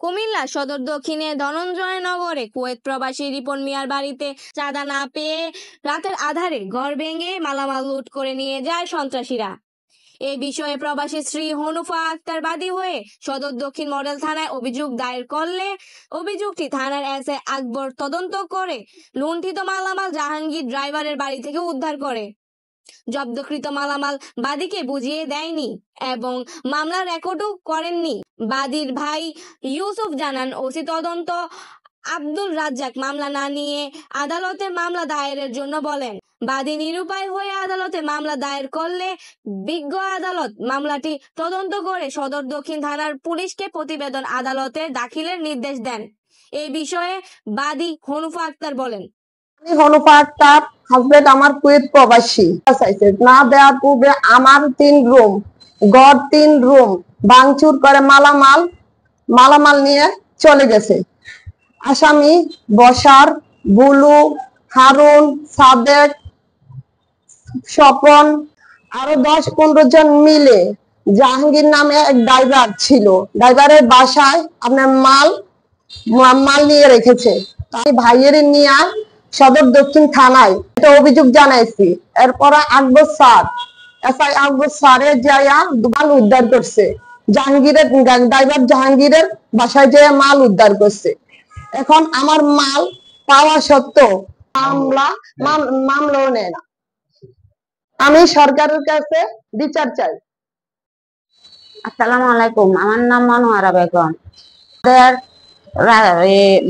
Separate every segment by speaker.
Speaker 1: কুমিল্লা সদর দক্ষিণে ধনঞ্জয়নগরে কুয়েত প্রবাসী রিপন মিয়ার বাড়িতে চাঁদা না পেয়ে রাতের আধারে ঘর ভেঙে মালামাল লুট করে নিয়ে যায় সন্ত্রাসীরা। এ বিষয়ে প্রবাসী স্ত্রী হনুফা আক্তার বাদী হয়ে সদর দক্ষিণ মডেল থানায় অভিযোগ দায়ের করলে অভিযোগটি থানার এসআই আকবর তদন্ত করে লুণ্ঠিত মালামাল জাহাঙ্গীর ড্রাইভারের বাড়ি থেকে উদ্ধার করে। জব্দকৃত মালামাল বাদীকে বুঝিয়ে দেয়নি এবং মামলা রেকর্ডও করেননি। বাদীর ভাই ইউসুফ জানান, ওসি তদন্ত আব্দুল রাজ্জাক মামলা না নিয়ে আদালতে মামলা দায়েরের জন্য বলেন। বাদী নিরুপায় হয়ে আদালতে মামলা দায়ের করলে বিজ্ঞ আদালত মামলাটি তদন্ত করে সদর দক্ষিণ থানার পুলিশকে প্রতিবেদন আদালতে দাখিলের নির্দেশ দেন। এই বিষয়ে বাদী হনুফা আক্তার বলেন,
Speaker 2: হনুফা আক্তার হাজবেন্ড আমার কুয়েত প্রবাসী, না দেওয়ার পূর্বে আমার 3 রুম গড় 3 রুম ভাঙচুর করে মালামাল নিয়ে চলে গেছে। আসামি বসার, বুলু, হারুন, সাদেক, স্বপন আরো 10-15 জন মিলে জাহাঙ্গীর নামে এক ড্রাইভার ছিল। ড্রাইভারের বাসায় আপনার মাল নিয়ে রেখেছে। তাই ভাইয়ের নিয়ে সদর দক্ষিণ থানায় একটা অভিযোগ জানাইছি। এরপরে এসআই আকবর স্যারে যাইয়া মাল উদ্ধার করছে। ড্রাইভার জাহাঙ্গীরের বাসায় যেয়ে মাল উদ্ধার করছে। এখন আমার মাল পাওয়া সত্ত্বেও মামলাও নেয় না। আমি সরকারের কাছে বিচার চাই।
Speaker 3: আসসালামু আলাইকুম, আমার নাম মনোয়ারা বেগম।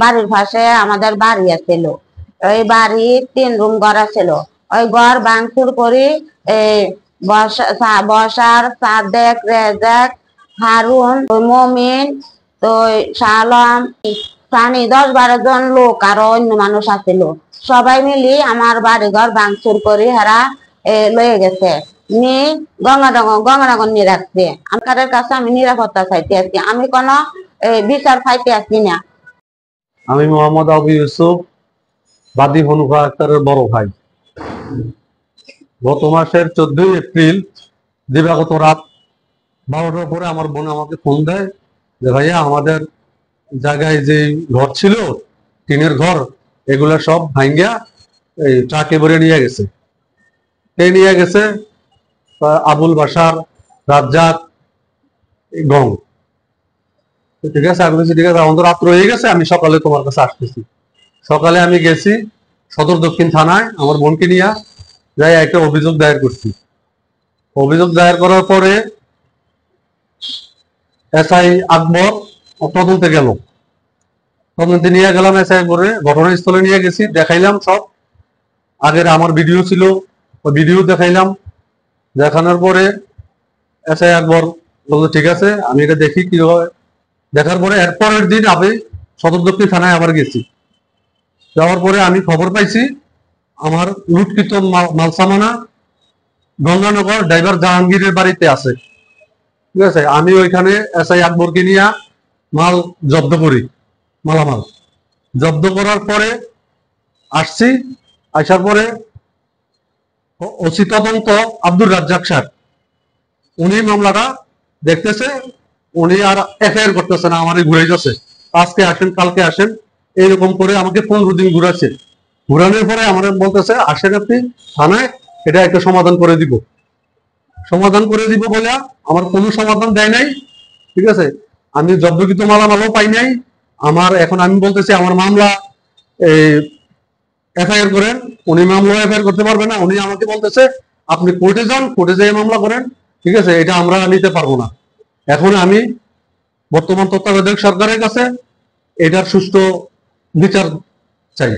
Speaker 3: বাড়ির পাশে আমাদের বাড়ি আছিল। ওই বাড়ির 3 রুম ঘর ছিল। ওই ঘর ভাঙচুর করে বসার, সাদেক, রেজাক, হারুন, মমিন, তো শালম, প্রাণী 10-12 জন লোক আরো অন্য মানুষ আছিল। সবাই মিলি আমার বাড়ি ঘর ভাঙচুর করে হারা লয়ে গেছে। গঙ্গানগর নিয়ে রাখছে। আমার কাছে আমি নিরাপত্তা চাইতে আছি, আমি কোন বিচার পাইতে আছি না।
Speaker 4: আমি মোহাম্মদ আবু ইউসুফ, বাদী হনুফা আক্তারের বড় ভাই। গত মাসের 14 এপ্রিল দিবাগত রাত 12টার পরে আমার বোন আমাকে ফোন দেয় যে ভাইয়া আমাদের জায়গায় যে ঘর ছিল, টিনের ঘর, এগুলা সব ভাঙ্গা এই ট্রাকে ভরে নিয়ে গেছে। নিয়ে গেছে আবুল বাসার, রাজ্জাক, গং। ঠিক আছে, আমি বলছি ঠিক আছে, আমাদের রাত্র হয়ে গেছে, আমি সকালে তোমার কাছে আসতেছি। সকালে আমি গেছি সদর দক্ষিণ থানায়, আমার বোনকে নিয়ে যাই একটা অভিযোগ দায়ের করছি। অভিযোগ দায়ের করার পরে এসআই আকবর তদন্তে গেল। তদন্তে নিয়ে গেলাম, এসআই আকবরে ঘটনাস্থলে নিয়ে গেছি, দেখাইলাম সব। আগের আমার ভিডিও ছিল, ওই ভিডিও দেখাইলাম। দেখানোর পরে এসআই আকবর বললো ঠিক আছে, আমি এটা দেখি কি হয়। দেখার পরে এরপরের দিন আমি সদর দক্ষিণ থানায় আবার গেছি। যাওয়ার পরে আমি খবর পাইছি আমার লুটকৃত মালসামানা গঙ্গানগর ড্রাইভার জাহাঙ্গীরের বাড়িতে আছে। ঠিক আছে, আমি ওইখানে এসআই আকবরকে নিয়ে মাল জব্দ করি। মালামাল জব্দ করার পরে আসছি। আসার পরে ওসি তদন্ত আব্দুল রাজ্জাক স্যার, উনি মামলাটা দেখতেছে। উনি আর এফআইআর করতেছে না, আমার ঘুরে যাচ্ছে। আজকে আসেন, কালকে আসেন, এইরকম করে আমাকে 15 দিন ঘুরাচ্ছে। ঘুরানোর পরে আমার বলতেছে আসেন আপনি থানায়, এটা একটা সমাধান করে দিব। সমাধান করে দিব বলে আমার কোনো সমাধান দেয় নাই। ঠিক আছে, আমি জব্দকৃত মালামালও পাই নাই। এখন আমি বলতেছি আমার মামলা এফআইআর করেন। উনি মামলা এফআইআর করতে পারবে না। উনি আমাকে বলতেছে আপনি কোর্টে যান, কোর্টে যেয়ে মামলা করেন। ঠিক আছে, এটা আমরা নিতে পারবো না। এখন আমি বর্তমান তত্ত্বাবধায়ক সরকারের কাছে এটার সুষ্ঠু বিচার চাই।